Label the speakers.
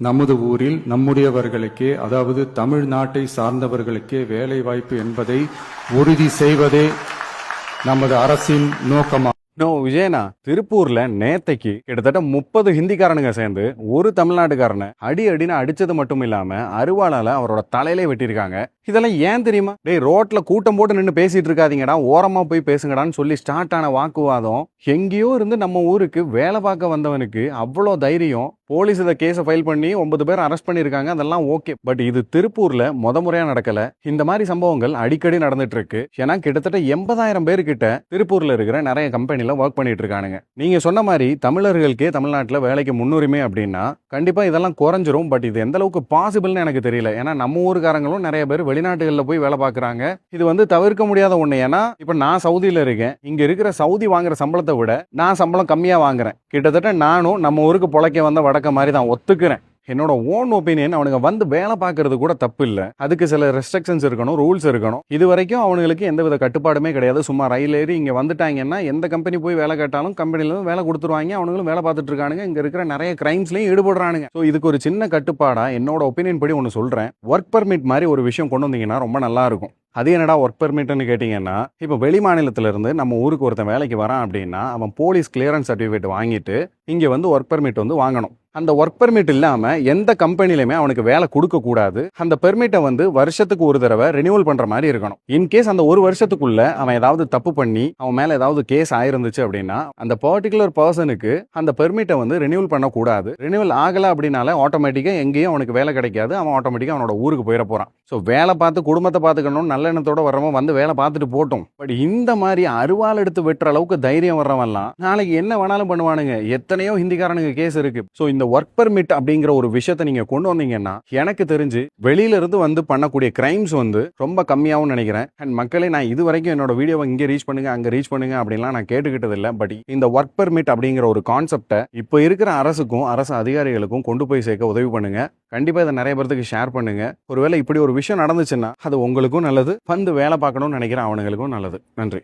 Speaker 1: நமது ஊரில் நம்முடையவர்களுக்கே, அதாவது தமிழ்நாட்டை சார்ந்தவர்களுக்கே வேலை வாய்ப்பு என்பதை உறுதி செய்வதே நமது அரசின் நோக்கமாகும்.
Speaker 2: விஜயனா, திருப்பூர்ல நேத்தைக்கு கிட்டத்தட்ட 30 ஹிந்திக்காரனுங்க சேர்ந்து ஒரு தமிழ்நாட்டுக்காரனை அடின்னு அடிச்சது மட்டும் இல்லாம அருவாளால அவரோட தலையிலே வெட்டியிருக்காங்க. இதெல்லாம் ஏன் தெரியுமா? டேய், ரோட்ல கூட்டம் போட்டு நின்று பேசிட்டு இருக்காதீங்கடா, ஓரமா போய் பேசுங்கடான்னு சொல்லி ஸ்டார்ட் ஆன வாக்குவாதம் எங்கேயோ இருந்து நம்ம ஊருக்கு வேலை பார்க்க வந்தவனுக்கு அவ்வளோ தைரியம். போலீஸ் இதை கேஸை ஃபைல் பண்ணி 9 பேர் அரெஸ்ட் பண்ணியிருக்காங்க. அதெல்லாம் ஓகே. பட் இது திருப்பூர்ல முறையா நடக்கல. இந்த மாதிரி சம்பவங்கள் அடிக்கடி நடந்துட்டு இருக்கு. ஏன்னா கிட்டத்தட்ட 80,000 பேர் கிட்ட திருப்பூர்ல இருக்கிற நிறைய கம்பெனில ஒர்க் பண்ணிட்டு இருக்கானுங்க. நீங்க சொன்ன மாதிரி தமிழர்களுக்கே தமிழ்நாட்டில் வேலைக்கு முன்னுரிமை அப்படின்னா கண்டிப்பா இதெல்லாம் குறைஞ்சிரும். பட் இது எந்த அளவுக்கு பாசிபிள்னு எனக்கு தெரியல. ஏன்னா நம்ம ஊருக்காரங்களும் நிறைய பேர் வெளிநாட்டுகளில் போய் வேலை பார்க்குறாங்க. இது தவிர்க்க முடியாத ஒண்ணு. ஏன்னா இப்ப நான் சவுதியில இருக்கேன். இங்க இருக்கிற சவுதி வாங்குற சம்பளத்தை விட நான் சம்பளம் கம்மியா வாங்குறேன். கிட்டத்தட்ட நானும் நம்ம ஊருக்கு பொழைக்க வந்த வடக்க மாதிரி தான் ஒத்துக்கிறேன். என்னோட ஓன் ஒப்பீனியன். அவனுங்க வந்து வேலை பார்க்கறது கூட தப்பு இல்லை. அதுக்கு சில ரெஸ்ட்ரிக்ஷன்ஸ் இருக்கணும், ரூல்ஸ் இருக்கணும். இது வரைக்கும் அவனுங்களுக்கு எந்தவித கட்டுப்பாடுமே கிடையாது. சும்மா ரயில் ஏறி இங்க வந்துட்டாங்கன்னா எந்த கம்பெனி போய் வேலை கேட்டாலும் கம்பெனில இருந்து வேலை கொடுத்துருவாங்க. அவனுங்களும் வேலை பார்த்துட்டு இருக்கானுங்க. இங்க இருக்கிற நிறைய கிரைம்ஸ்லயும் ஈடுபடுறானுங்க. ஸோ இதுக்கு ஒரு சின்ன கட்டுப்பாடா என்னோட ஒப்பீனியன் படி ஒன்று சொல்றேன். ஒர்க் பர்மிட் மாதிரி ஒரு விஷயம் கொண்டு வந்தீங்கன்னா ரொம்ப நல்லா இருக்கும். அது என்னடா ஒர்க் பெர்மிட்னு கேட்டிங்கன்னா, இப்போ வெளி மாநிலத்திலிருந்து நம்ம ஊருக்கு ஒருத்தன் வேலைக்கு வரான் அப்படின்னா அவன் போலீஸ் கிளியரன்ஸ் சர்டிஃபிகேட் வாங்கிட்டு இங்கே வந்து ஒர்க் பெர்மிட் வாங்கணும். அந்த ஒர்க் பெர்மிட் இல்லாம எந்த கம்பெனிலுமே அவனுக்கு வேலை கொடுக்க கூடாது. அந்த பெர்மிட்டை வருஷத்துக்கு ஒரு தடவை ரினியூவல் பண்ற மாதிரி இருக்கணும். இன்கேஸ் அந்த ஒரு வருஷத்துக்குள்ள அவன் ஏதாவது தப்பு பண்ணி அவன் மேல ஏதாவது கேஸ் ஆயிருந்துச்சு அப்படின்னா அந்த பர்டிகுலர் பர்சனுக்கு அந்த பெர்மிட்டை ரினியூவல் பண்ண கூடாது. ரினியூவல் ஆகல அப்படின்னால ஆட்டோமேட்டிக்கா எங்கேயும் அவனுக்கு வேலை கிடைக்காது. அவன் ஆட்டோமேட்டிக்கா அவனோட ஊருக்கு போயிட போறான். ஸோ வேலை பார்த்து குடும்பத்தை பார்த்துக்கணும் நல்ல எண்ணத்தோட வர்றவன் வந்து வேலை பார்த்துட்டு போட்டோம். பட் இந்த மாதிரி அருவாள் எடுத்து வெட்டுற அளவுக்கு தைரியம் வர்றவன்லாம் நாளைக்கு என்ன வேணாலும் பண்ணுவானுங்க. எத்தனையோ ஹிந்திக்காரனுக்கு கேஸ் இருக்கு. ஸோ இந்த ஒர்க் பெர்மிட் அப்படிங்கிற ஒரு விஷயத்தை நீங்க கொண்டு வந்தீங்கன்னா எனக்கு தெரிஞ்சு வெளியில இருந்து பண்ணக்கூடிய கிரைம்ஸ் ரொம்ப கம்மியாகவும் நினைக்கிறேன். அண்ட் மக்களே, நான் இது வரைக்கும் என்னோட வீடியோவை இங்கே ரீச் பண்ணுங்க அங்கே ரீச் பண்ணுங்க அப்படின்லாம் நான் கேட்டுக்கிட்டது இல்லை. பட் இந்த ஒர்க் பெர்மிட் அப்படிங்கிற ஒரு கான்செப்டை இப்போ இருக்கிற அரசுக்கும் அரசு அதிகாரிகளுக்கும் கொண்டு போய் சேர்க்க உதவி பண்ணுங்க. கண்டிப்பா இதை நிறைய பேருக்கு ஷேர் பண்ணுங்க. ஒருவேளை இப்படி ஒரு விஷயம் நடந்துச்சுன்னா அது உங்களுக்கும் நல்லது, வந்து வேலை பார்க்கணும்னு நினைக்கிற அவனுங்களுக்கும் நல்லது. நன்றி.